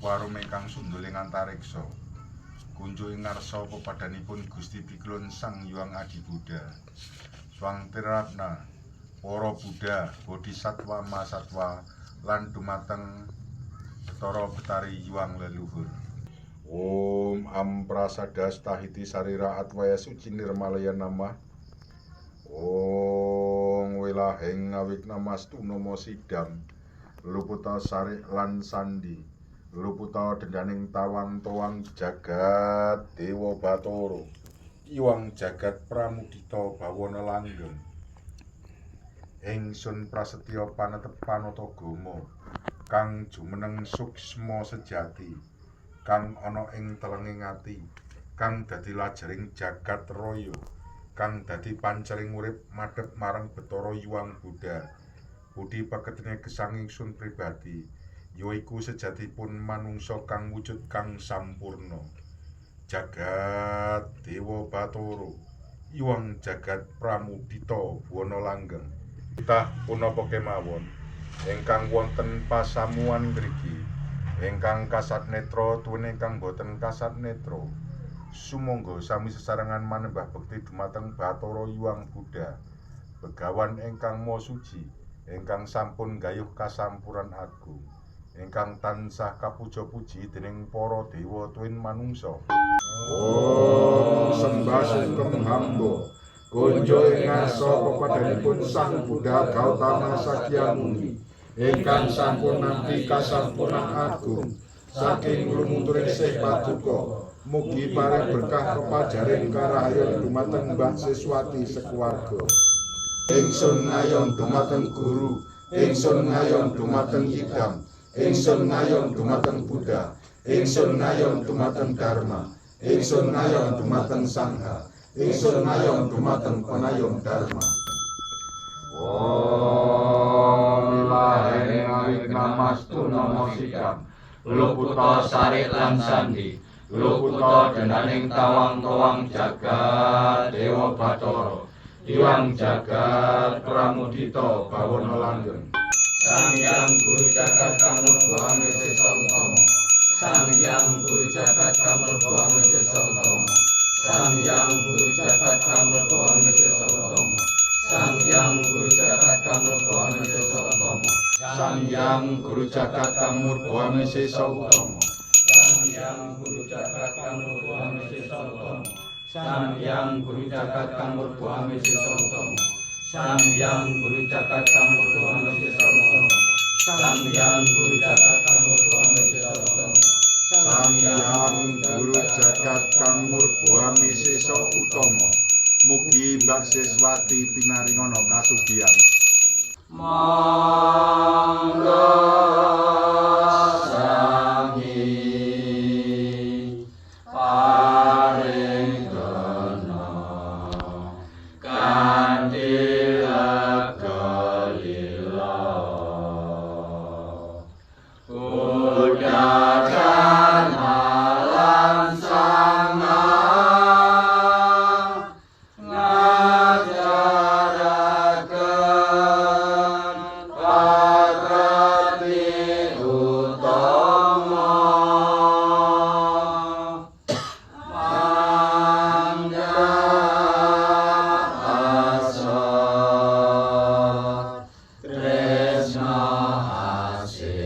Warum ingkang sunduling antariksa kunjuk ing ngarsa pepadanipun Gusti Pikulun Sang Hyang Adi Buddha Swang Tirapna para Buddha Bodhisatwa Mahasatwa lan dumateng Betara Betari Hyang leluhur. Om Amprasada Stahiti Sarira Atwaya Suci Nirmalaya Namah. Om Wilaheng Awiknamastu Namo Sidam Luputa Sarik lan Sandi Luputa dendaning tawang-tawang jagat Dewa Batara Iwang jagat Pramudita Bawana langgeng. Ingsun prasetya panetepan utagama kang jumeneng suksma sejati kang ana ing telenging ati kang dadi lajering jagat raya kang dadi pancering urip madhep marang Betara Hyang Buddha. Budi paketine gesang ingsun pribadi yaiku sejatipun manungsa kang wujud kang sampurna. Jagat Dewa Batara Hyang jagat Pramudita Bawana langgeng. Kitah punapa kemawon ingkang wonten pasamuan mriki ingkang kasat netra tuwin ingkang boten kasat netra sumangga sami sesarengan manembah bekti dumateng Betara Hyang Buddha begawan ingkang maha suci ingkang sampun gayuh kasampuran agung ingkang tansah kapuja-puji dening para dewa tuwin manungsa. Om sembah sungkem hamba kunjuk ing ngarsa pepadanipun Sang Buddha Gautama Sakyamuni ingkang sampun nampi kasampurnan agung saking lumungturing sih paduka. Mugi paring berkah pepajaring karahayon dumateng Mbah Siswati sekuwarga. Ingsun ngayon dumateng guru, ingsun ngayon dumateng idam, ingsun ngayon dumateng Buddha, ingsun ngayon dumateng Dharma, ingsun ngayon dumateng Sangha, ingsun ngayon dumateng panayong Dharma. Om Wilaheng Awiknamastu Namo Sidam Luputa Sarik lan Sandi Luputa dendaning tawang-tawang jagat Dewa Batara Hyang jagat Pramudita Bawana langgeng. Sang Hyang Guru Jagat Kamurbawana Sesa Utama Sang Hyang Guru Jagat Kamurbawana Sesa Utama Sang Hyang Guru Jagat Kamurbawana Sesa Utama Sang Hyang Guru Jagat Kamurbawana Sesa Utama Sang Hyang Guru Jagat Kamurbawana Sesa Utama Sang Hyang Guru Jagat Kamurbawana Sesa Utama Sang Hyang Guru Jagat Kamurbawana Sesa Utama Sang Hyang Guru Jagat Kamurbawana Sesa Utama Sang Hyang Guru Jagat Kamurbawana Sesa Utama Sang Hyang Guru Jagat Kamurbawana Sesa Utama. Mugi Mbah Siswati pinaringana kasugihan. Mangga sangi paring dana kanthi legalila udadan alam sana Krishna Ase